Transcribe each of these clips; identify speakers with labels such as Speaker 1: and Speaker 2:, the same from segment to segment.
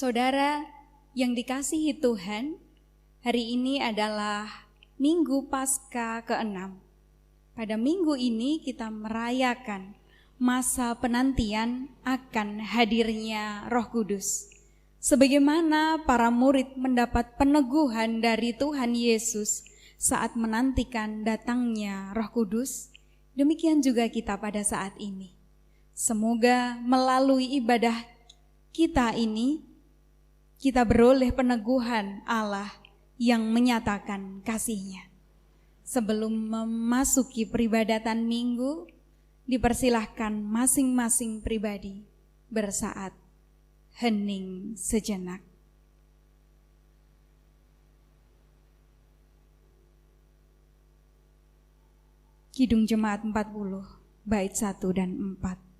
Speaker 1: Saudara yang dikasihi Tuhan, hari ini adalah Minggu Paskah ke-6. Pada minggu ini kita merayakan masa penantian akan hadirnya Roh Kudus. Sebagaimana para murid mendapat peneguhan dari Tuhan Yesus saat menantikan datangnya Roh Kudus, demikian juga kita pada saat ini. Semoga melalui ibadah kita ini, kita beroleh peneguhan Allah yang menyatakan kasih-Nya. Sebelum memasuki peribadatan minggu, dipersilahkan masing-masing pribadi bersaat hening sejenak. Kidung Jemaat 40, bait 1 dan 4.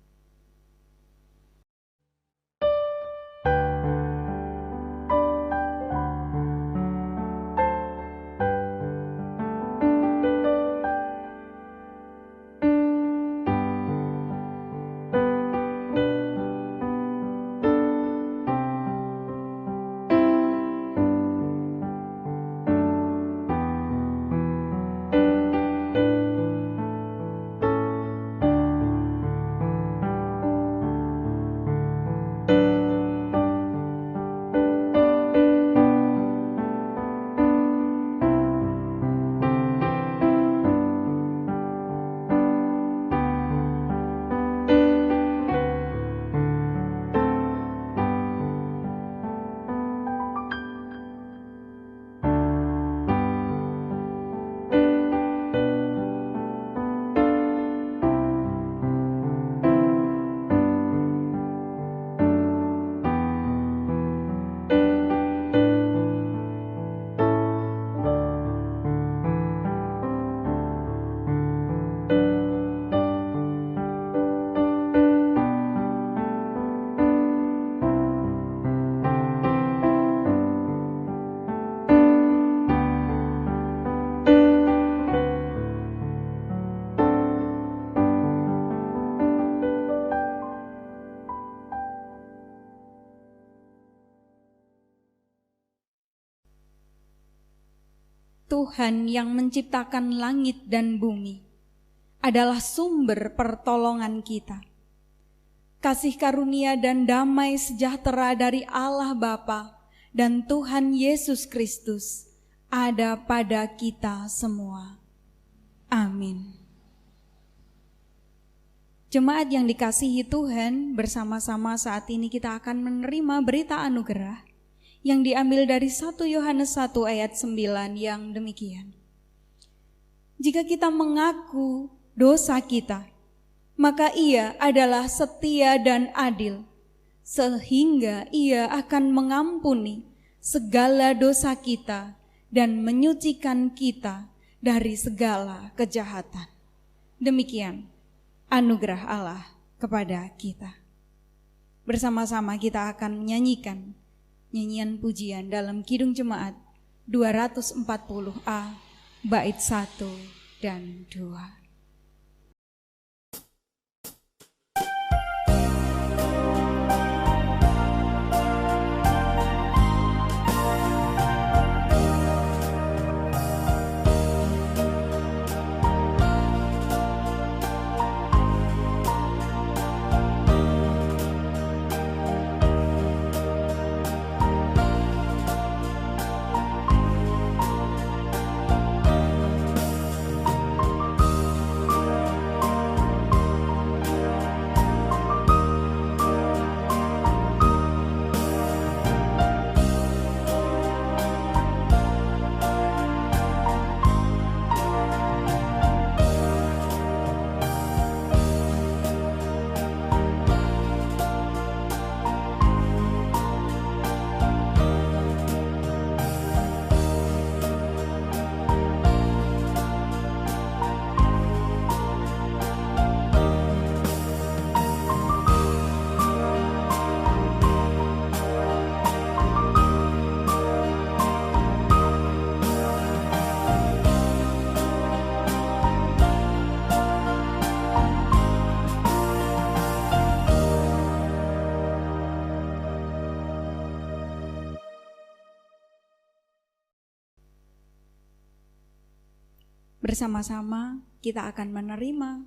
Speaker 1: Tuhan yang menciptakan langit dan bumi adalah sumber pertolongan kita. Kasih karunia dan damai sejahtera dari Allah Bapa dan Tuhan Yesus Kristus ada pada kita semua. Amin. Jemaat yang dikasihi Tuhan, bersama-sama saat ini kita akan menerima berita anugerah yang diambil dari 1 Yohanes 1 ayat 9 yang demikian. Jika kita mengaku dosa kita, maka Ia adalah setia dan adil, sehingga Ia akan mengampuni segala dosa kita dan menyucikan kita dari segala kejahatan. Demikian anugerah Allah kepada kita. Bersama-sama kita akan menyanyikan nyanyian pujian dalam Kidung Jemaat 240A, bait 1 dan 2. Bersama-sama kita akan menerima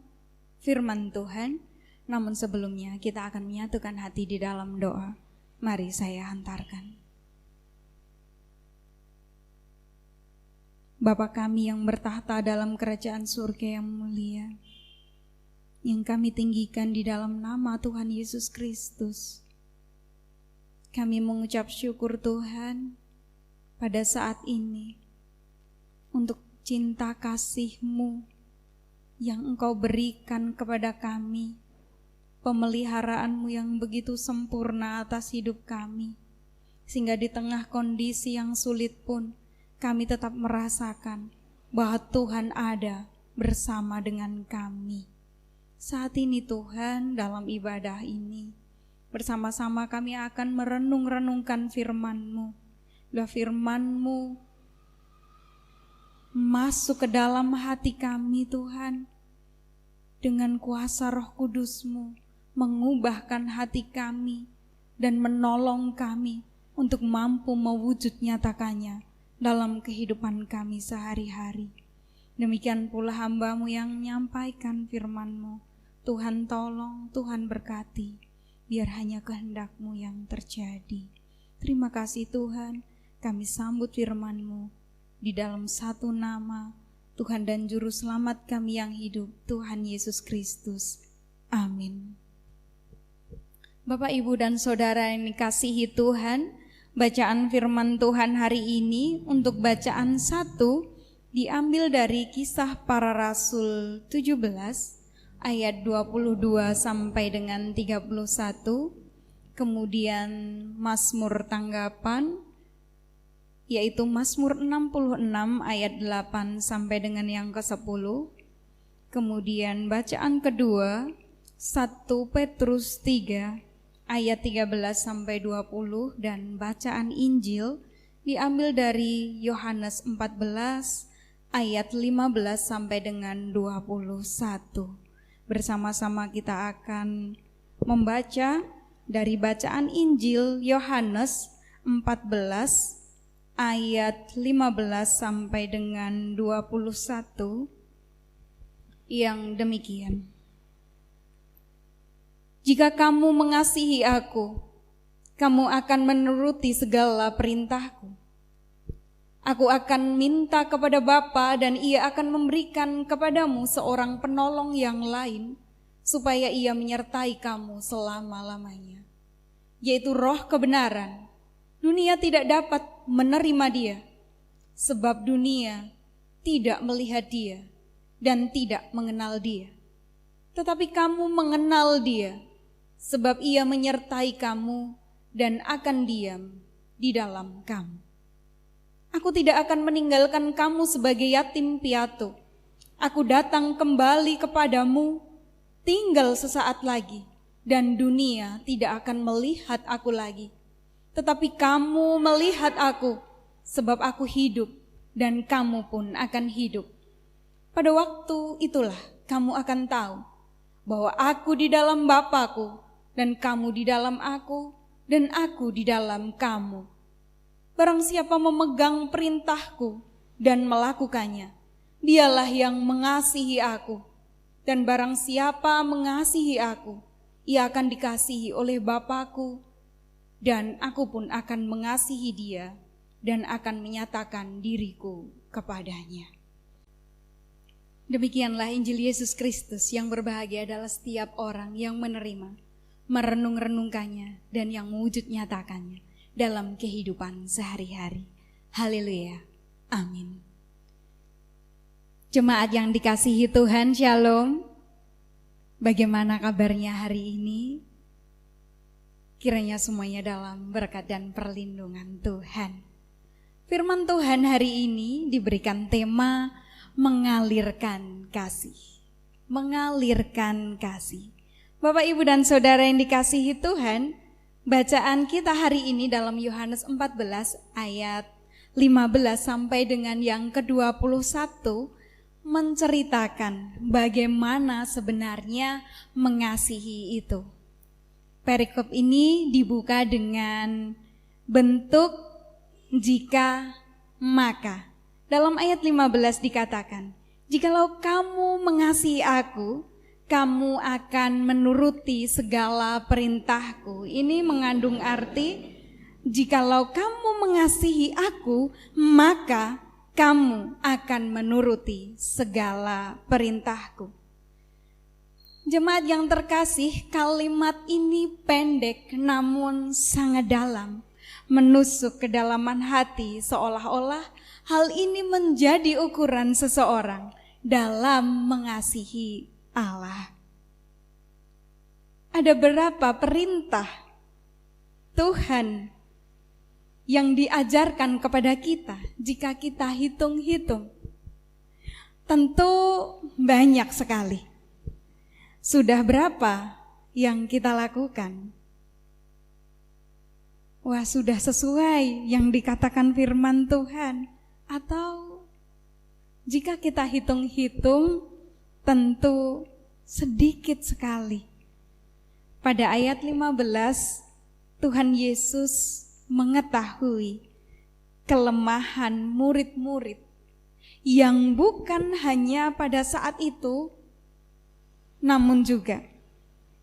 Speaker 1: firman Tuhan, namun sebelumnya kita akan menyatukan hati di dalam doa. Mari saya hantarkan. Bapa kami yang bertahta dalam kerajaan surga yang mulia, yang kami tinggikan di dalam nama Tuhan Yesus Kristus. Kami mengucap syukur Tuhan pada saat ini untuk cinta kasih-Mu yang Engkau berikan kepada kami, pemeliharaan-Mu yang begitu sempurna atas hidup kami, sehingga di tengah kondisi yang sulit pun kami tetap merasakan bahwa Tuhan ada bersama dengan kami. Saat ini Tuhan, dalam ibadah ini, bersama-sama kami akan merenung-renungkan firman-Mu. Bila firman-Mu masuk ke dalam hati kami Tuhan, dengan kuasa Roh Kudus-Mu, mengubahkan hati kami dan menolong kami untuk mampu mewujud nyatakannya dalam kehidupan kami sehari-hari. Demikian pula hamba-Mu yang menyampaikan firman-Mu. Tuhan tolong, Tuhan berkati, biar hanya kehendak-Mu yang terjadi. Terima kasih Tuhan, kami sambut firman-Mu di dalam satu nama Tuhan dan Juru Selamat kami yang hidup, Tuhan Yesus Kristus. Amin. Bapak, Ibu, dan Saudara yang dikasihi Tuhan, bacaan firman Tuhan hari ini untuk bacaan 1 diambil dari Kisah Para Rasul 17 ayat 22 sampai dengan 31, kemudian Mazmur tanggapan yaitu Mazmur 66 ayat 8 sampai dengan yang ke-10. Kemudian bacaan kedua 1 Petrus 3 ayat 13 sampai 20 dan bacaan Injil diambil dari Yohanes 14 ayat 15 sampai dengan 21. Bersama-sama kita akan membaca dari bacaan Injil Yohanes 14 ayat 15 sampai dengan 21 yang demikian. Jika kamu mengasihi aku, kamu akan menuruti segala perintahku. Aku akan minta kepada Bapa dan Ia akan memberikan kepadamu seorang penolong yang lain, supaya Ia menyertai kamu selama-lamanya, yaitu Roh kebenaran. Dunia tidak dapat menerima Dia, sebab dunia tidak melihat Dia dan tidak mengenal Dia. Tetapi kamu mengenal Dia, sebab Ia menyertai kamu dan akan diam di dalam kamu. Aku tidak akan meninggalkan kamu sebagai yatim piatu. Aku datang kembali kepadamu, tinggal sesaat lagi, dan dunia tidak akan melihat aku lagi. Tetapi kamu melihat aku, sebab aku hidup dan kamu pun akan hidup. Pada waktu itulah kamu akan tahu bahwa aku di dalam Bapa-Ku dan kamu di dalam aku dan aku di dalam kamu. Barang siapa memegang perintahku dan melakukannya, dialah yang mengasihi aku. Dan barang siapa mengasihi aku, ia akan dikasihi oleh Bapa-Ku, dan aku pun akan mengasihi dia dan akan menyatakan diriku kepadanya. Demikianlah Injil Yesus Kristus yang berbahagia adalah setiap orang yang menerima, merenung-renungkannya, dan yang mewujud nyatakannya dalam kehidupan sehari-hari. Haleluya. Amin. Jemaat yang dikasihi Tuhan, Shalom. Bagaimana kabarnya hari ini? Kiranya semuanya dalam berkat dan perlindungan Tuhan. Firman Tuhan hari ini diberikan tema mengalirkan kasih. Mengalirkan kasih. Bapak, Ibu, dan Saudara yang dikasihi Tuhan, bacaan kita hari ini dalam Yohanes 14 ayat 15 sampai dengan yang ke-21 menceritakan bagaimana sebenarnya mengasihi itu. Perikop ini dibuka dengan bentuk jika maka. Dalam ayat 15 dikatakan, Jikalau kamu mengasihi aku, kamu akan menuruti segala perintahku. Ini mengandung arti, jikalau kamu mengasihi aku, maka kamu akan menuruti segala perintahku. Jemaat yang terkasih, kalimat ini pendek namun sangat dalam, menusuk kedalaman hati, seolah-olah hal ini menjadi ukuran seseorang dalam mengasihi Allah. Ada berapa perintah Tuhan yang diajarkan kepada kita jika kita hitung-hitung? Tentu banyak sekali. Sudah berapa yang kita lakukan? Wah, sudah sesuai yang dikatakan firman Tuhan. Atau jika kita hitung-hitung, tentu sedikit sekali. Pada ayat 15, Tuhan Yesus mengetahui kelemahan murid-murid yang bukan hanya pada saat itu, namun juga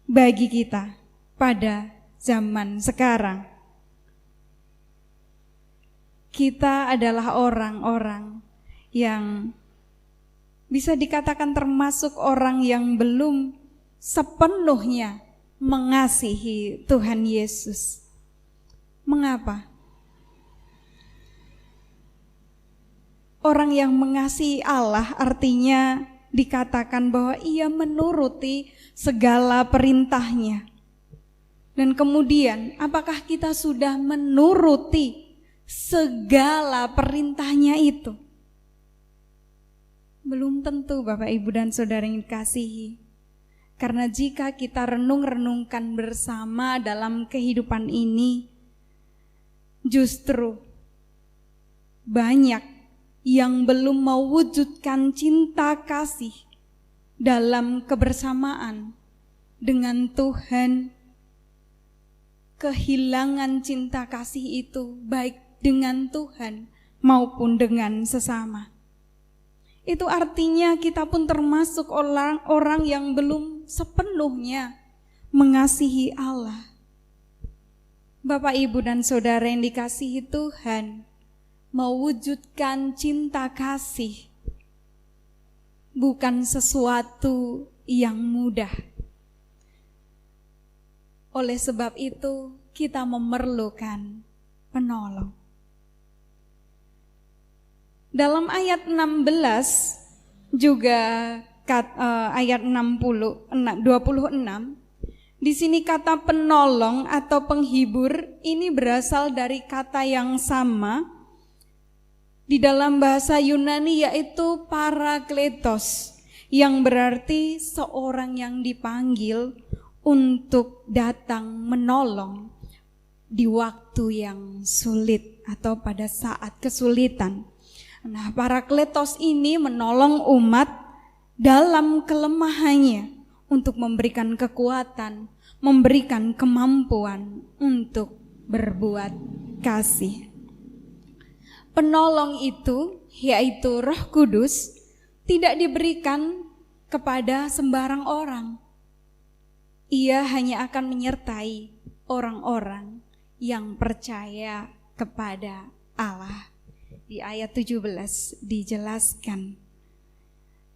Speaker 1: bagi kita pada zaman sekarang. Kita adalah orang-orang yang bisa dikatakan termasuk orang yang belum sepenuhnya mengasihi Tuhan Yesus. Mengapa? Orang yang mengasihi Allah artinya dikatakan bahwa ia menuruti segala perintahnya. Dan kemudian apakah kita sudah menuruti segala perintahnya itu? Belum tentu, Bapak, Ibu, dan Saudara yang dikasihi. Karena jika kita renung-renungkan bersama dalam kehidupan ini, justru banyak yang belum mewujudkan cinta kasih dalam kebersamaan dengan Tuhan. Kehilangan cinta kasih itu baik dengan Tuhan maupun dengan sesama. Itu artinya kita pun termasuk orang-orang yang belum sepenuhnya mengasihi Allah. Bapak, Ibu, dan Saudara yang dikasihi Tuhan, mewujudkan cinta kasih bukan sesuatu yang mudah. Oleh sebab itu, kita memerlukan penolong. Dalam ayat 16 juga ayat 26, di sini kata penolong atau penghibur ini berasal dari kata yang sama di dalam bahasa Yunani, yaitu parakletos, yang berarti seorang yang dipanggil untuk datang menolong di waktu yang sulit atau pada saat kesulitan. Nah, parakletos ini menolong umat dalam kelemahannya untuk memberikan kekuatan, memberikan kemampuan untuk berbuat kasih. Penolong itu, yaitu Roh Kudus, tidak diberikan kepada sembarang orang. Ia hanya akan menyertai orang-orang yang percaya kepada Allah. Di ayat 17 dijelaskan,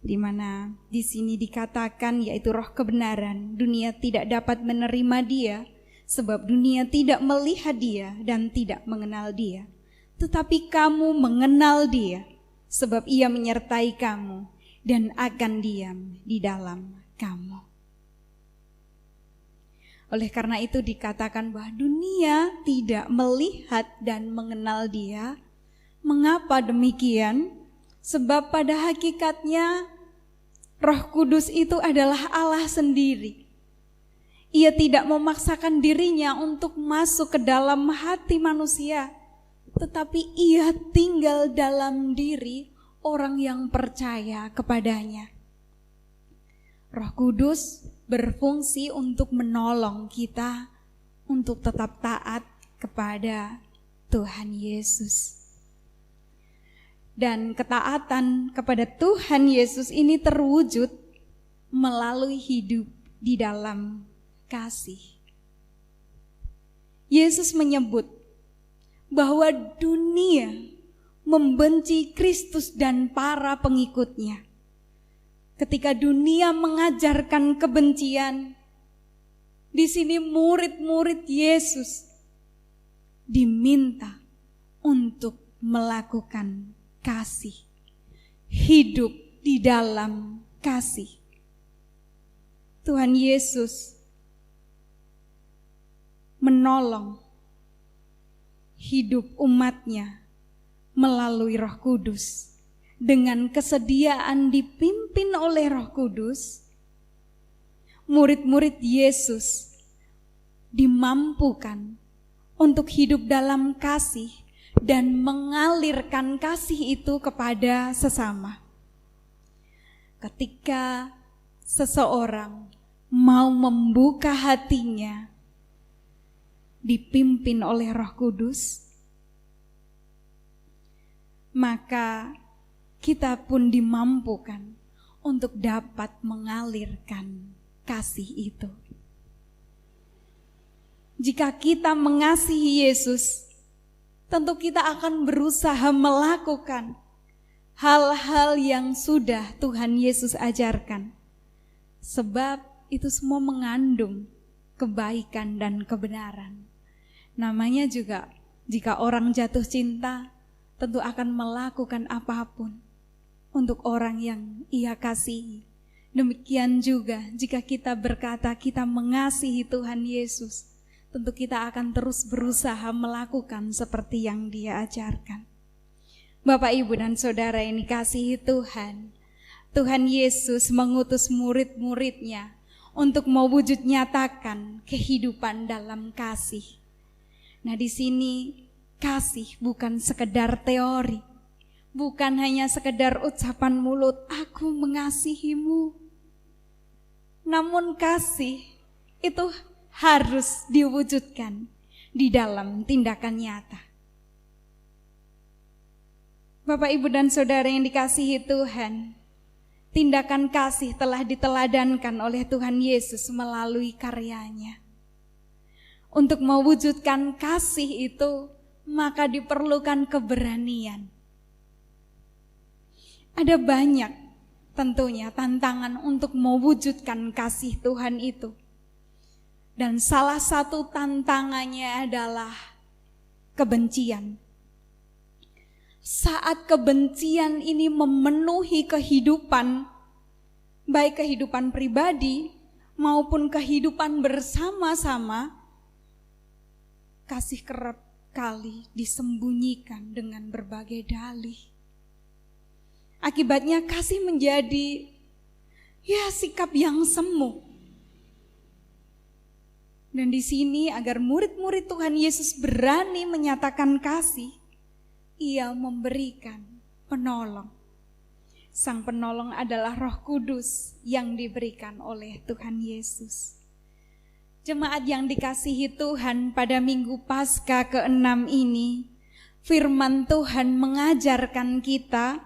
Speaker 1: di mana di sini dikatakan, yaitu Roh kebenaran, dunia tidak dapat menerima Dia, sebab dunia tidak melihat Dia dan tidak mengenal Dia. Tetapi kamu mengenal Dia, sebab Ia menyertai kamu dan akan diam di dalam kamu. Oleh karena itu dikatakan bahwa dunia tidak melihat dan mengenal Dia. Mengapa demikian? Sebab pada hakikatnya Roh Kudus itu adalah Allah sendiri. Ia tidak memaksakan dirinya untuk masuk ke dalam hati manusia, tetapi Ia tinggal dalam diri orang yang percaya kepadanya. Roh Kudus berfungsi untuk menolong kita untuk tetap taat kepada Tuhan Yesus. dan ketaatan kepada Tuhan Yesus ini terwujud melalui hidup di dalam kasih. Yesus menyebut bahwa dunia membenci Kristus dan para pengikutnya. Ketika dunia mengajarkan kebencian, di sini murid-murid Yesus diminta untuk melakukan kasih, hidup di dalam kasih. Tuhan Yesus menolong hidup umatnya melalui Roh Kudus. Dengan kesediaan dipimpin oleh Roh Kudus, murid-murid Yesus dimampukan untuk hidup dalam kasih dan mengalirkan kasih itu kepada sesama. Ketika seseorang mau membuka hatinya dipimpin oleh Roh Kudus, maka kita pun dimampukan untuk dapat mengalirkan kasih itu. Jika kita mengasihi Yesus, tentu kita akan berusaha melakukan hal-hal yang sudah Tuhan Yesus ajarkan. Sebab itu semua mengandung kebaikan dan kebenaran. Namanya juga jika orang jatuh cinta, tentu akan melakukan apapun untuk orang yang ia kasihi. Demikian juga jika kita berkata kita mengasihi Tuhan Yesus, tentu kita akan terus berusaha melakukan seperti yang Dia ajarkan. Bapak, Ibu, dan Saudara yang dikasihi Tuhan, Tuhan Yesus mengutus murid-muridnya untuk mewujud nyatakan kehidupan dalam kasih. Nah, di sini kasih bukan sekedar teori, bukan hanya sekedar ucapan mulut, aku mengasihimu. Namun kasih itu harus diwujudkan di dalam tindakan nyata. Bapak, Ibu, dan Saudara yang dikasihi Tuhan, tindakan kasih telah diteladankan oleh Tuhan Yesus melalui karyanya. Untuk mewujudkan kasih itu, maka diperlukan keberanian. Ada banyak tentunya tantangan untuk mewujudkan kasih Tuhan itu. Dan salah satu tantangannya adalah kebencian. Saat kebencian ini memenuhi kehidupan, baik kehidupan pribadi maupun kehidupan bersama-sama, kasih kerap kali disembunyikan dengan berbagai dalih. Akibatnya kasih menjadi sikap yang semu. Dan di sini agar murid-murid Tuhan Yesus berani menyatakan kasih, Ia memberikan penolong. Sang penolong adalah Roh Kudus yang diberikan oleh Tuhan Yesus. Jemaat yang dikasihi Tuhan, pada Minggu Paskah ke-6 ini, firman Tuhan mengajarkan kita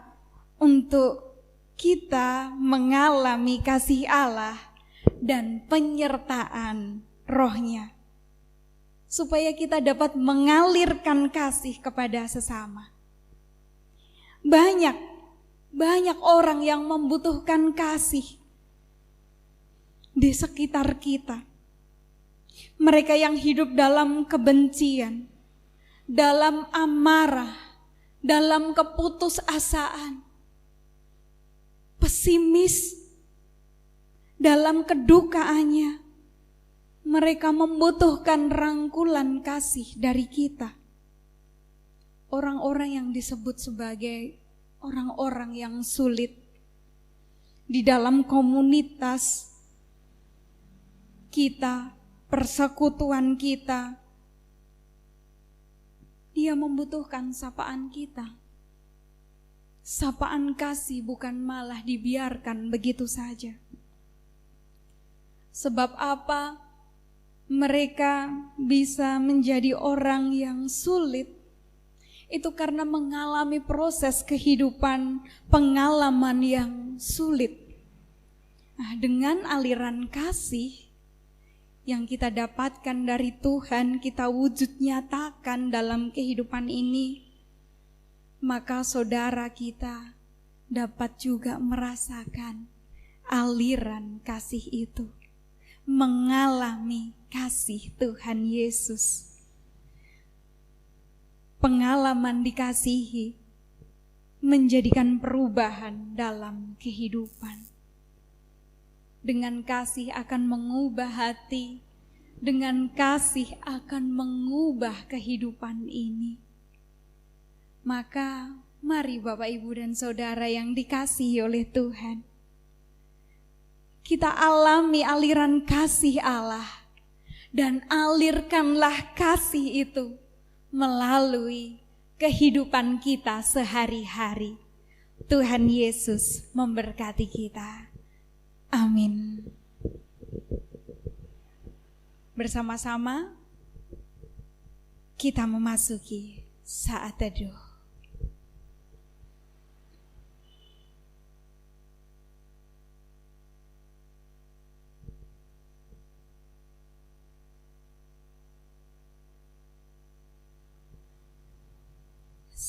Speaker 1: untuk kita mengalami kasih Allah dan penyertaan Roh-Nya, supaya kita dapat mengalirkan kasih kepada sesama. Banyak orang yang membutuhkan kasih di sekitar kita. Mereka yang hidup dalam kebencian, dalam amarah, dalam keputusasaan, pesimis, dalam kedukaannya. Mereka membutuhkan rangkulan kasih dari kita. Orang-orang yang disebut sebagai orang-orang yang sulit di dalam komunitas kita, persekutuan kita, dia membutuhkan sapaan kita. Sapaan kasih, bukan malah dibiarkan begitu saja. Sebab apa? Mereka bisa menjadi orang yang sulit. itu karena mengalami proses kehidupan, pengalaman yang sulit. Nah, dengan aliran kasih yang kita dapatkan dari Tuhan, kita wujud nyatakan dalam kehidupan ini, maka saudara kita dapat juga merasakan aliran kasih itu, mengalami kasih Tuhan Yesus. Pengalaman dikasihi menjadikan perubahan dalam kehidupan. Dengan kasih akan mengubah hati, dengan kasih akan mengubah kehidupan ini. Maka mari Bapak, Ibu, dan Saudara yang dikasihi oleh Tuhan, kita alami aliran kasih Allah, dan alirkanlah kasih itu melalui kehidupan kita sehari-hari. Tuhan Yesus memberkati kita. Amin. Bersama-sama kita memasuki saat teduh.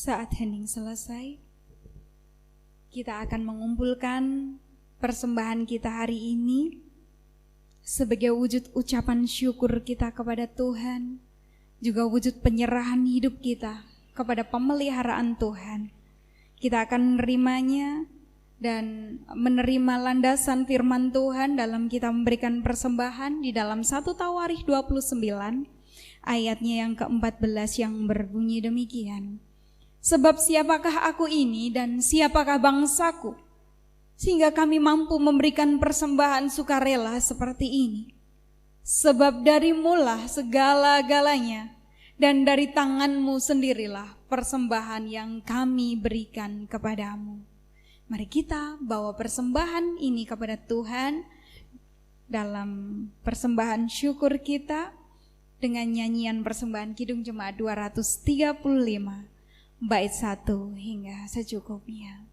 Speaker 1: Saat hening selesai, kita akan mengumpulkan persembahan kita hari ini sebagai wujud ucapan syukur kita kepada Tuhan, juga wujud penyerahan hidup kita kepada pemeliharaan Tuhan. Kita akan menerimanya dan menerima landasan firman Tuhan dalam kita memberikan persembahan di dalam 1 Tawarikh 29 ayatnya yang ke-14 yang berbunyi demikian. Sebab siapakah aku ini dan siapakah bangsaku, sehingga kami mampu memberikan persembahan sukarela seperti ini. Sebab darimulah segala-galanya, dan dari tanganmu sendirilah persembahan yang kami berikan kepadamu. Mari kita bawa persembahan ini kepada Tuhan dalam persembahan syukur kita dengan nyanyian persembahan Kidung Jemaat 235. Bait 1 hingga secukupnya.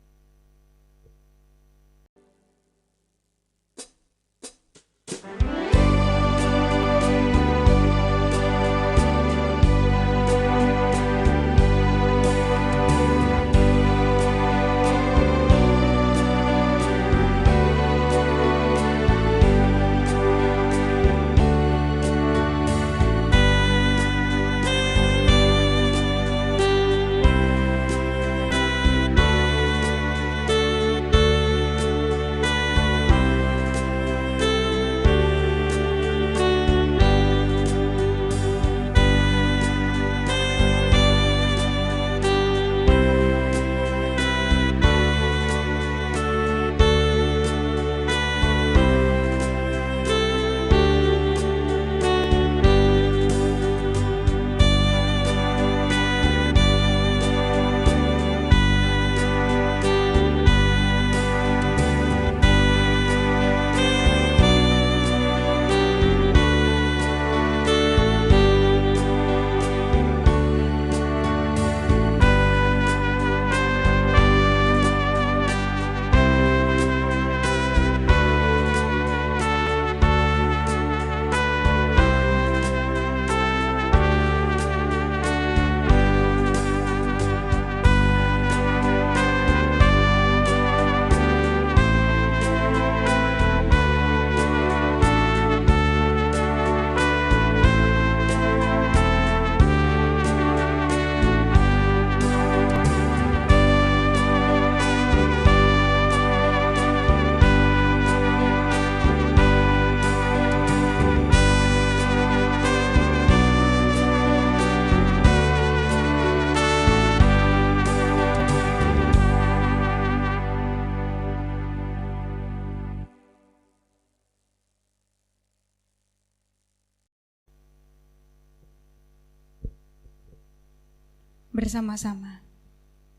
Speaker 1: Bersama-sama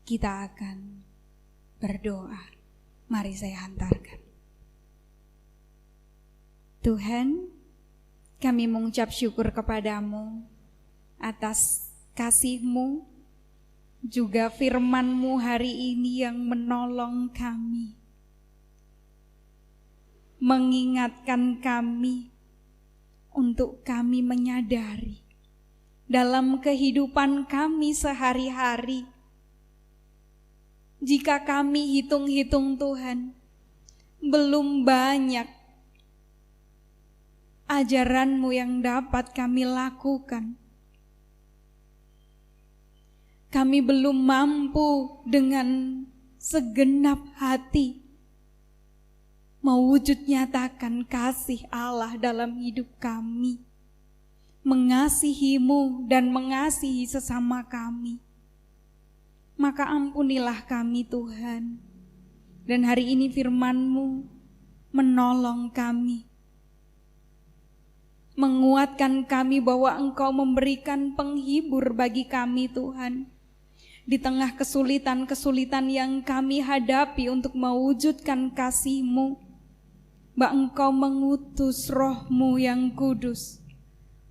Speaker 1: kita akan berdoa. Mari saya hantarkan. Tuhan, kami mengucap syukur kepadamu atas kasih-Mu juga firman-Mu hari ini yang menolong kami, mengingatkan kami untuk kami menyadari dalam kehidupan kami sehari-hari, jika kami hitung-hitung Tuhan, belum banyak ajaran-Mu yang dapat kami lakukan. Kami belum mampu dengan segenap hati mewujud nyatakan kasih Allah dalam hidup kami, mengasihi-Mu dan mengasihi sesama kami. Maka ampunilah kami Tuhan, dan hari ini firman-Mu menolong kami, menguatkan kami bahwa Engkau memberikan penghibur bagi kami Tuhan. Di tengah kesulitan-kesulitan yang kami hadapi untuk mewujudkan kasih-Mu, bahwa Engkau mengutus Roh-Mu yang kudus,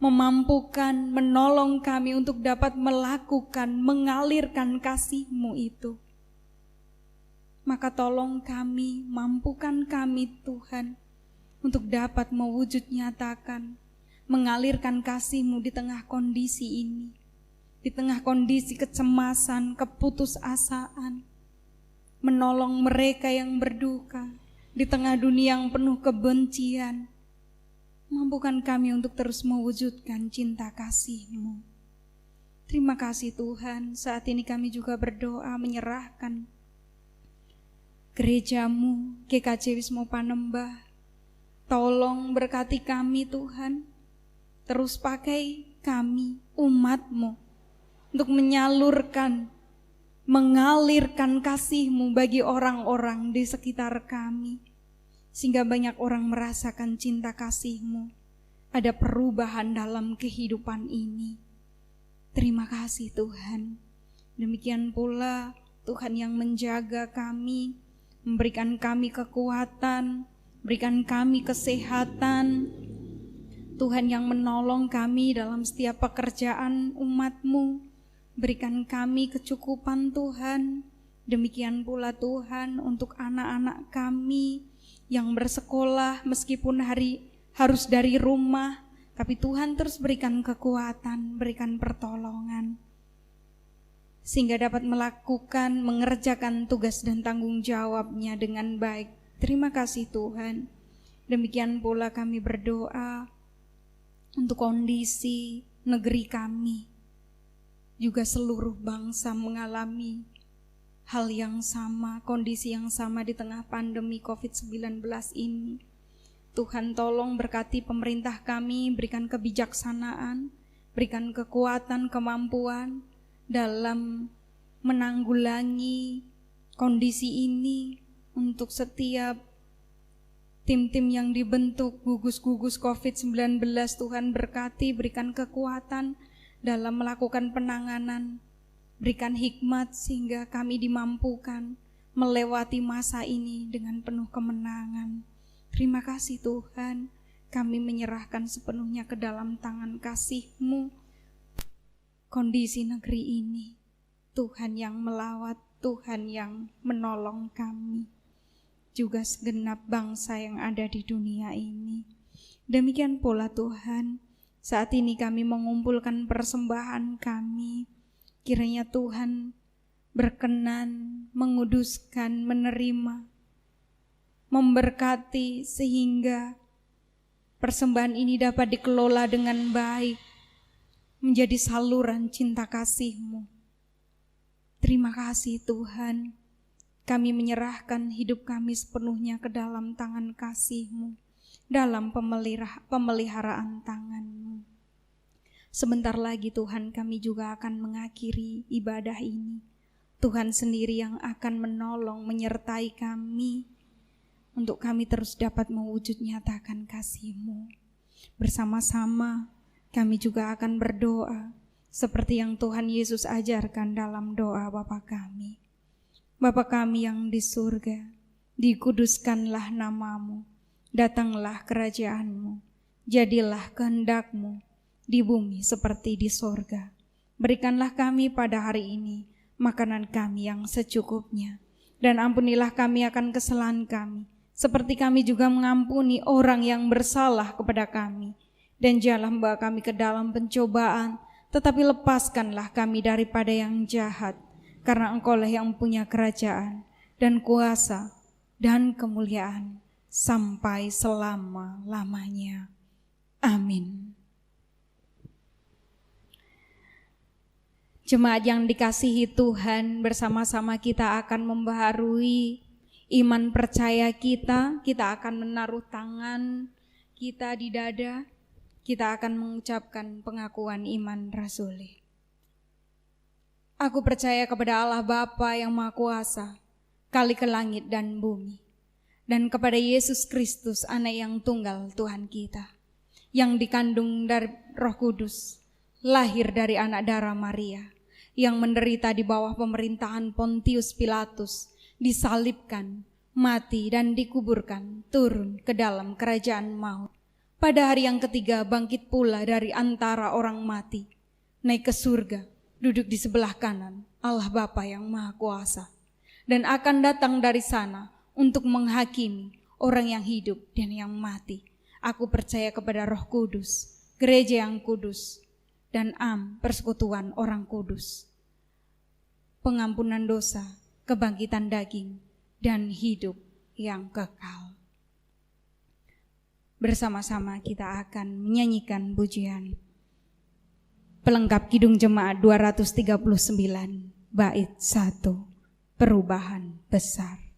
Speaker 1: memampukan, menolong kami untuk dapat melakukan, mengalirkan kasih-Mu itu. Maka tolong kami, mampukan kami Tuhan, untuk dapat mewujud nyatakan, mengalirkan kasih-Mu di tengah kondisi ini, di tengah kondisi kecemasan, keputusasaan, menolong mereka yang berduka, di tengah dunia yang penuh kebencian. Mampukan kami untuk terus mewujudkan cinta kasih-Mu. Terima kasih Tuhan, saat ini kami juga berdoa menyerahkan gereja-Mu, GKJ Wisma Panembah. Tolong berkati kami Tuhan, terus pakai kami, umat-Mu, untuk menyalurkan, mengalirkan kasih-Mu bagi orang-orang di sekitar kami, sehingga banyak orang merasakan cinta kasih-Mu, ada perubahan dalam kehidupan ini. Terima kasih Tuhan. Demikian pula Tuhan yang menjaga kami, memberikan kami kekuatan, berikan kami kesehatan. Tuhan yang menolong kami dalam setiap pekerjaan umat-Mu, berikan kami kecukupan Tuhan. Demikian pula Tuhan untuk anak-anak kami yang bersekolah meskipun harus dari rumah, tapi Tuhan terus berikan kekuatan, berikan pertolongan, sehingga dapat melakukan, mengerjakan tugas dan tanggung jawabnya dengan baik. Terima kasih Tuhan. Demikian pula kami berdoa untuk kondisi negeri kami. Juga seluruh bangsa mengalami hal yang sama, kondisi yang sama di tengah pandemi COVID-19 ini. Tuhan tolong berkati pemerintah kami, berikan kebijaksanaan, berikan kekuatan, kemampuan dalam menanggulangi kondisi ini. Untuk setiap tim-tim yang dibentuk, gugus-gugus COVID-19, Tuhan berkati, berikan kekuatan dalam melakukan penanganan, berikan hikmat sehingga kami dimampukan melewati masa ini dengan penuh kemenangan. Terima kasih Tuhan, kami menyerahkan sepenuhnya ke dalam tangan kasih-Mu kondisi negeri ini. Tuhan yang melawat, Tuhan yang menolong kami, juga segenap bangsa yang ada di dunia ini. Demikian pula Tuhan, saat ini kami mengumpulkan persembahan kami. Kiranya Tuhan berkenan, menguduskan, menerima, memberkati sehingga persembahan ini dapat dikelola dengan baik, menjadi saluran cinta kasih-Mu. Terima kasih Tuhan, kami menyerahkan hidup kami sepenuhnya ke dalam tangan kasih-Mu, dalam pemeliharaan tangan-Mu. Sebentar lagi Tuhan kami juga akan mengakhiri ibadah ini. Tuhan sendiri yang akan menolong, menyertai kami, untuk kami terus dapat mewujud nyatakan kasih-Mu. Bersama-sama kami juga akan berdoa seperti yang Tuhan Yesus ajarkan dalam doa Bapa kami. Bapa kami yang di surga, dikuduskanlah nama-Mu, datanglah kerajaan-Mu, jadilah kehendak-Mu di bumi seperti di sorga. Berikanlah kami pada hari ini makanan kami yang secukupnya. Dan ampunilah kami akan kesalahan kami, seperti kami juga mengampuni orang yang bersalah kepada kami. Dan janganlah membawa kami ke dalam pencobaan, tetapi lepaskanlah kami daripada yang jahat. Karena Engkaulah yang punya kerajaan dan kuasa dan kemuliaan sampai selama-lamanya. Amin. Jemaat yang dikasihi Tuhan, bersama-sama kita akan membaharui iman percaya kita. Kita akan menaruh tangan kita di dada. Kita akan mengucapkan pengakuan iman rasuli. Aku percaya kepada Allah Bapa yang Maha Kuasa, Kali ke langit dan bumi, dan kepada Yesus Kristus, Anak yang tunggal Tuhan kita, yang dikandung dari Roh Kudus, lahir dari anak darah Maria, yang menderita di bawah pemerintahan Pontius Pilatus, disalibkan, mati dan dikuburkan, turun ke dalam kerajaan maut. Pada hari yang ketiga bangkit pula dari antara orang mati, naik ke surga, duduk di sebelah kanan Allah Bapa yang Maha Kuasa, dan akan datang dari sana untuk menghakimi orang yang hidup dan yang mati. Aku percaya kepada Roh Kudus, gereja yang kudus, dan persekutuan orang kudus, pengampunan dosa, kebangkitan daging, dan hidup yang kekal. Bersama-sama kita akan menyanyikan pujian pelengkap Kidung Jemaat 239 bait 1, perubahan besar.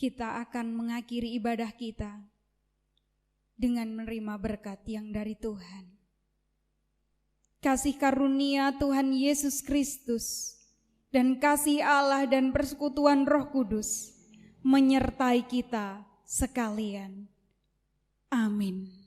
Speaker 1: Kita akan mengakhiri ibadah kita dengan menerima berkat yang dari Tuhan. Kasih karunia Tuhan Yesus Kristus dan kasih Allah dan persekutuan Roh Kudus menyertai kita sekalian. Amin.